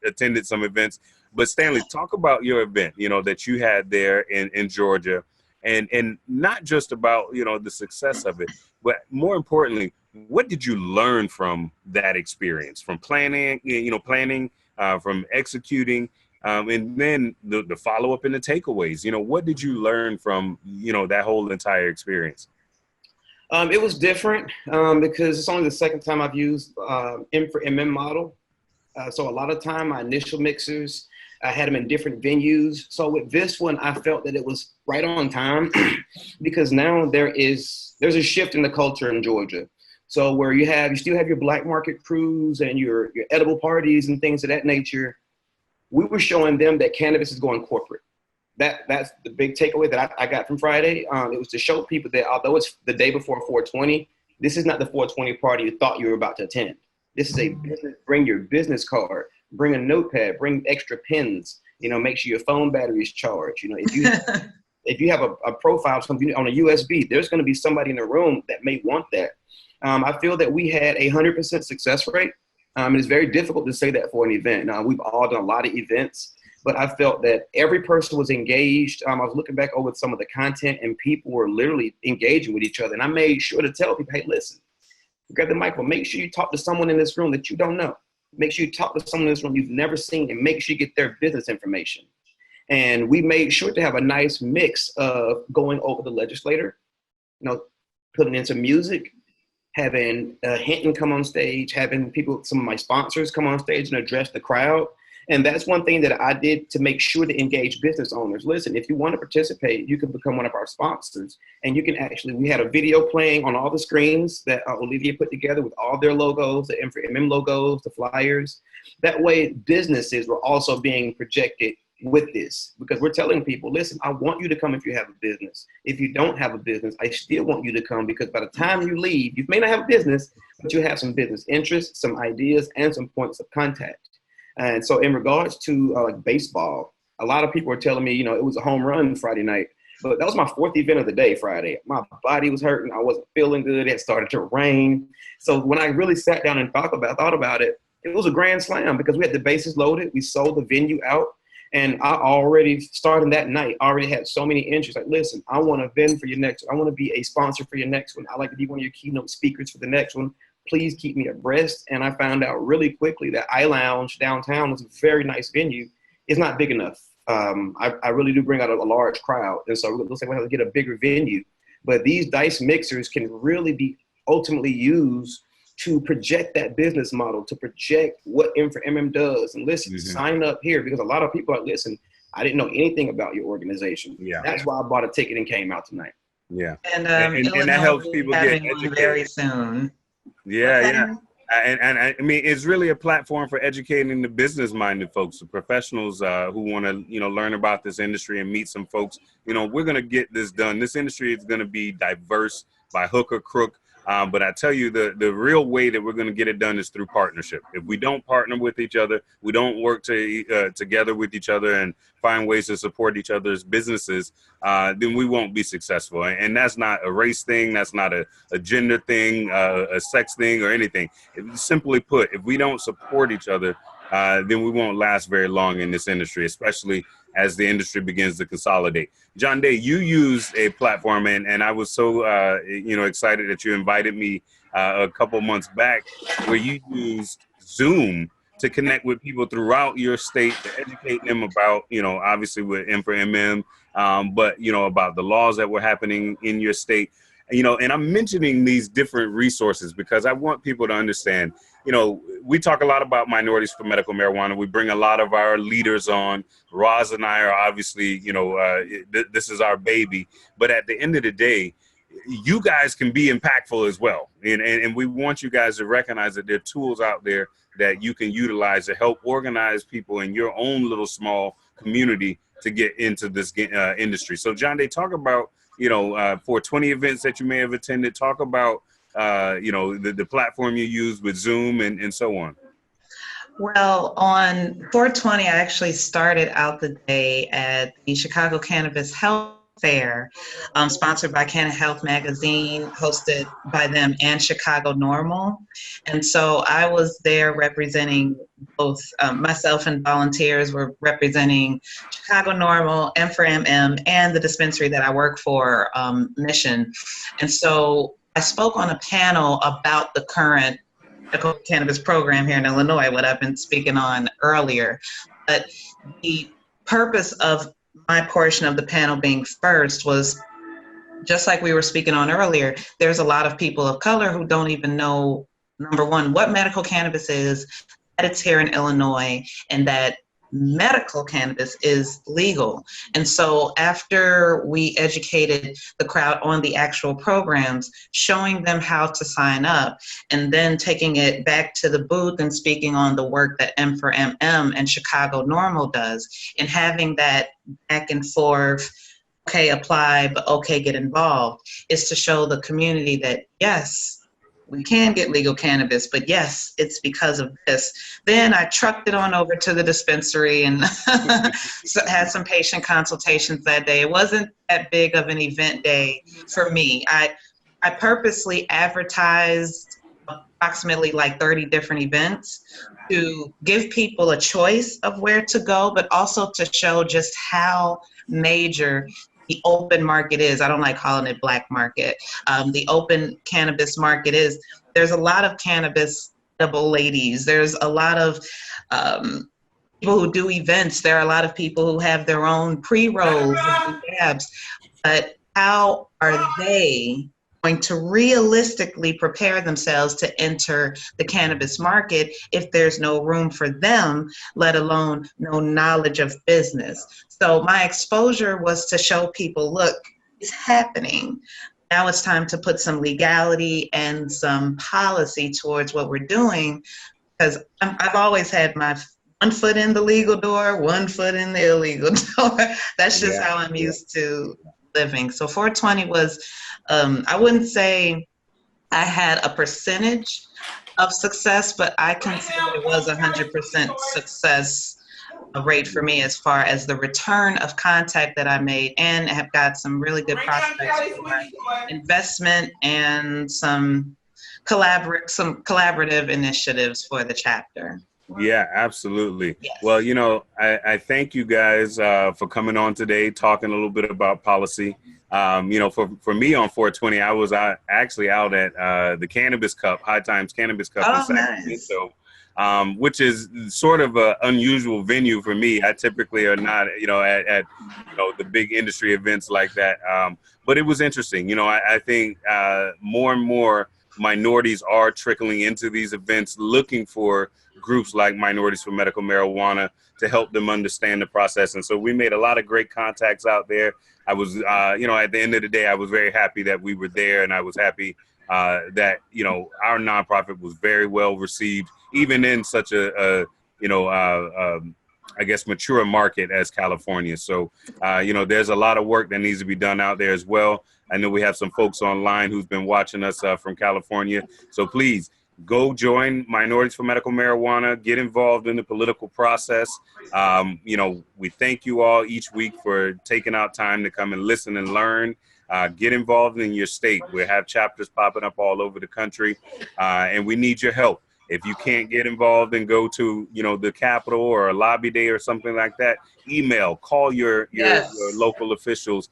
attended some events. But Stanley, talk about your event, that you had there in Georgia, and not just about, the success of it, but more importantly, what did you learn from that experience, from planning, from executing, and then the follow-up and the takeaways? What did you learn from, that whole entire experience? It was different because it's only the second time I've used M for MM model. So a lot of time, my initial mixers, I had them in different venues. So with this one, I felt that it was right on time because now there's a shift in the culture in Georgia. So where you still have your black market crews and your edible parties and things of that nature, we were showing them that cannabis is going corporate. That's the big takeaway that I got from Friday. It was to show people that although it's the day before 420, this is not the 420 party you thought you were about to attend. This is a business. Bring your business card, bring a notepad, bring extra pens. Make sure your phone battery is charged. If you have a profile something on a USB, there's going to be somebody in the room that may want that. I feel that we had a 100% success rate. It's very difficult to say that for an event. Now, we've all done a lot of events, but I felt that every person was engaged. I was looking back over some of the content and people were literally engaging with each other. And I made sure to tell people, hey, listen, grab the microphone. Make sure you talk to someone in this room that you don't know. Make sure you talk to someone in this room you've never seen and make sure you get their business information. And we made sure to have a nice mix of going over the legislator, putting in some music, having Hinton come on stage, having some of my sponsors come on stage and address the crowd. And that's one thing that I did to make sure to engage business owners. Listen, if you want to participate, you can become one of our sponsors. And you can we had a video playing on all the screens that Olivia put together with all their logos, the MM logos, the flyers. That way businesses were also being projected with this, because we're telling people, listen, I want you to come if you have a business. If you don't have a business, I still want you to come, because by the time you leave, you may not have a business, but you have some business interests, some ideas, and some points of contact. And so in regards to baseball, a lot of people are telling me, it was a home run Friday night, but that was my fourth event of the day Friday. My body was hurting. I wasn't feeling good. It started to rain. So when I really sat down and thought about it, it was a grand slam because we had the bases loaded. We sold the venue out. And I already, starting that night, already had so many interests. Like, listen, I want to vend for your next one. I want to be a sponsor for your next one. I like to be one of your keynote speakers for the next one. Please keep me abreast. And I found out really quickly that iLounge downtown was a very nice venue. It's not big enough. I really do bring out a large crowd. And so it looks like we have to get a bigger venue. But these dice mixers can really be ultimately used to project that business model, to project what M for MM does. And listen, sign up here, because a lot of people are, listen, I didn't know anything about your organization. Yeah. That's why I bought a ticket and came out tonight. Yeah. And that helps people get educated very soon. Yeah. And I mean, it's really a platform for educating the business-minded folks, the professionals who want to, learn about this industry and meet some folks. We're going to get this done. This industry is going to be diverse by hook or crook. But I tell you, the real way that we're going to get it done is through partnership. If we don't partner with each other, we don't work together with each other and find ways to support each other's businesses, then we won't be successful. And that's not a race thing. That's not a gender thing, a sex thing, or anything. Simply put, if we don't support each other, then we won't last very long in this industry, especially as the industry begins to consolidate. John Day, you use a platform, and I was so excited that you invited me a couple months back, where you used Zoom to connect with people throughout your state to educate them about, obviously with M4MM, but about the laws that were happening in your state. And I'm mentioning these different resources because I want people to understand. We talk a lot about Minorities for Medical Marijuana. We bring a lot of our leaders on. Roz and I are obviously, this is our baby. But at the end of the day, you guys can be impactful as well. And we want you guys to recognize that there are tools out there that you can utilize to help organize people in your own little small community to get into this industry. So, John Day, talk about, 420 events that you may have attended. Talk about the platform you use with Zoom and so on. Well, on 420, I actually started out the day at the Chicago Cannabis Health Fair, sponsored by Canna Health Magazine, hosted by them and Chicago Normal. And so I was there representing both myself and volunteers were representing Chicago Normal, M4MM, and the dispensary that I work for, Mission. And so I spoke on a panel about the current medical cannabis program here in Illinois, what I've been speaking on earlier. But the purpose of my portion of the panel being first was, just like we were speaking on earlier, there's a lot of people of color who don't even know, number one, what medical cannabis is, that it's here in Illinois, and that medical cannabis is legal. And so after we educated the crowd on the actual programs, showing them how to sign up, and then taking it back to the booth and speaking on the work that M4MM and Chicago Normal does, and having that back and forth, okay, apply, but okay, get involved, is to show the community that, yes, we can get legal cannabis, but yes, it's because of this. Then I trucked it on over to the dispensary and had some patient consultations that day. It wasn't that big of an event day for me. I purposely advertised approximately like 30 different events to give people a choice of where to go, but also to show just how major the open market is. I don't like calling it black market. The open cannabis market is, there's a lot of cannabis edible ladies. There's a lot of people who do events. There are a lot of people who have their own pre-rolls and dabs. But how are they going to realistically prepare themselves to enter the cannabis market if there's no room for them, let alone no knowledge of business? So my exposure was to show people, look, it's happening. Now it's time to put some legality and some policy towards what we're doing, because I've always had my one foot in the legal door, one foot in the illegal door. That's just how I'm used to living. So 420 was, I wouldn't say I had a percentage of success, but I consider it was 100% success rate for me as far as the return of contact that I made, and have got some really good prospects for investment and some collaborative initiatives for the chapter. Yeah, absolutely. Yes. Well, I thank you guys for coming on today, talking a little bit about policy. For me on 420, I was actually out at the Cannabis Cup, High Times Cannabis Cup in Sacramento, nice. Which is sort of an unusual venue for me. I typically are not, at the big industry events like that. But it was interesting. I think more and more minorities are trickling into these events, looking for groups like Minorities for Medical Marijuana to help them understand the process. And so we made a lot of great contacts out there. I was, at the end of the day, I was very happy that we were there, and I was happy that, our nonprofit was very well received, even in such a I guess, mature market as California. So, there's a lot of work that needs to be done out there as well. I know we have some folks online who's been watching us from California. So please go join Minorities for Medical Marijuana, get involved in the political process. We thank you all each week for taking out time to come and listen and learn. Get involved in your state. We have chapters popping up all over the country, and we need your help. If you can't get involved and go to, the Capitol or a lobby day or something like that, email, call your local officials,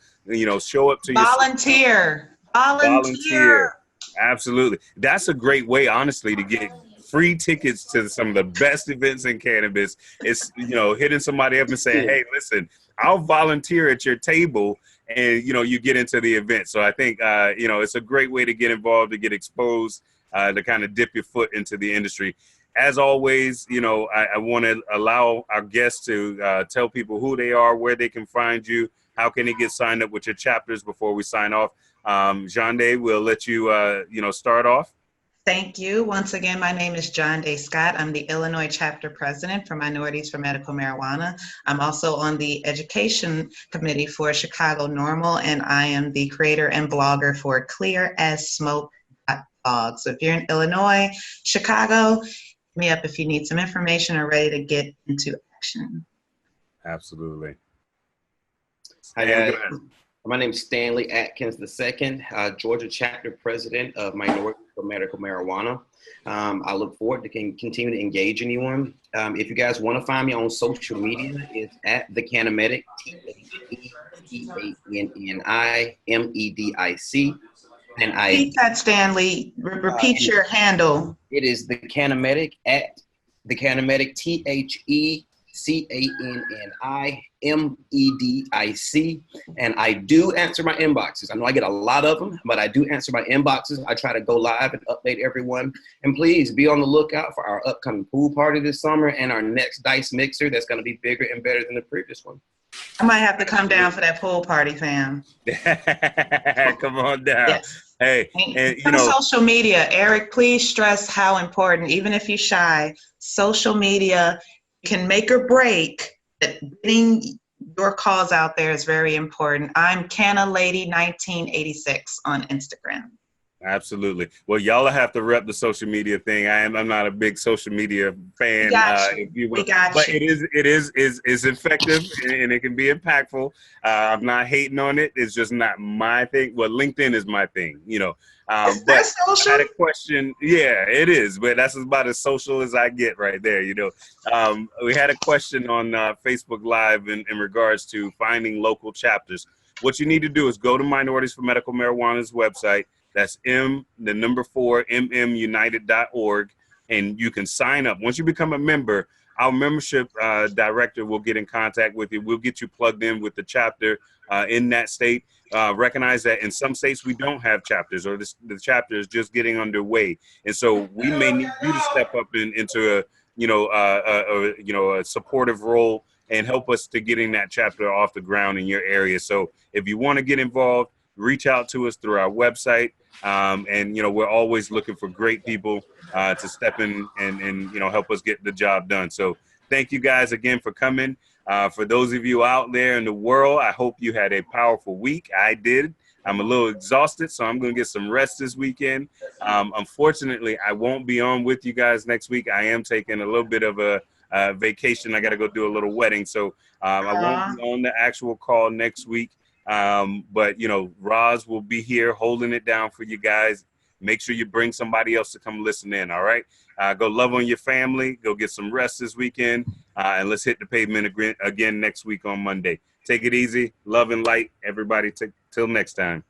show up to Volunteer. Volunteer. Absolutely. That's a great way, honestly, to get free tickets to some of the best events in cannabis. It's, hitting somebody up and saying, hey, listen, I'll volunteer at your table, and, you get into the event. So I think, it's a great way to get involved, to get exposed, to kind of dip your foot into the industry. As always, I want to allow our guests to tell people who they are, where they can find you, how can they get signed up with your chapters before we sign off. Jonde, we'll let you, start off. Thank you. Once again, my name is Jonde Scott. I'm the Illinois chapter president for Minorities for Medical Marijuana. I'm also on the education committee for Chicago Normal, and I am the creator and blogger for clearasSmoke.blog. So if you're in Illinois, Chicago, hit me up if you need some information or ready to get into action. Absolutely. Hi, my name is Stanley Atkins II, Georgia chapter president of Minorities for Medical Marijuana. I look forward to continue to engage anyone. If you guys want to find me on social media, it's at the Cannabis, THECANNIMEDIC. And Repeat that, Stanley. Repeat your handle. It is the Cannabis at the Cannabis, THECANNIMEDIC. And I do answer my inboxes. I know I get a lot of them, but I do answer my inboxes. I try to go live and update everyone. And please be on the lookout for our upcoming pool party this summer and our next dice mixer that's going to be bigger and better than the previous one. I might have to come down for that pool party, fam. Come on down. Yes. Hey, and social media, Eric, please stress how important, even if you're shy, social media can make or break. That getting your cause out there is very important. I'm Canna Lady 1986 on Instagram. Absolutely. Well, y'all have to rep the social media thing. I'm not a big social media fan. We got but you. it is effective and it can be impactful. I'm not hating on it. It's just not my thing. Well, LinkedIn is my thing, But that's social. I had a question. Yeah, it is, but that's about as social as I get right there. We had a question on Facebook Live in regards to finding local chapters. What you need to do is go to Minorities for Medical Marijuana's website. That's mmunited.org, and you can sign up. Once you become a member, our membership director will get in contact with you. We'll get you plugged in with the chapter in that state. Recognize that in some states we don't have chapters, or the chapter is just getting underway, and so we may need you to step up into a supportive role and help us to getting that chapter off the ground in your area. So if you want to get involved, reach out to us through our website. And we're always looking for great people to step in and help us get the job done. So thank you guys again for coming. For those of you out there in the world, I hope you had a powerful week. I did. I'm a little exhausted, so I'm going to get some rest this weekend. Unfortunately, I won't be on with you guys next week. I am taking a little bit of a vacation. I got to go do a little wedding, so I won't be on the actual call next week. But Roz will be here holding it down for you guys. Make sure you bring somebody else to come listen in. All right. Go love on your family. Go get some rest this weekend. And let's hit the pavement again next week on Monday. Take it easy. Love and light, everybody. Till next time.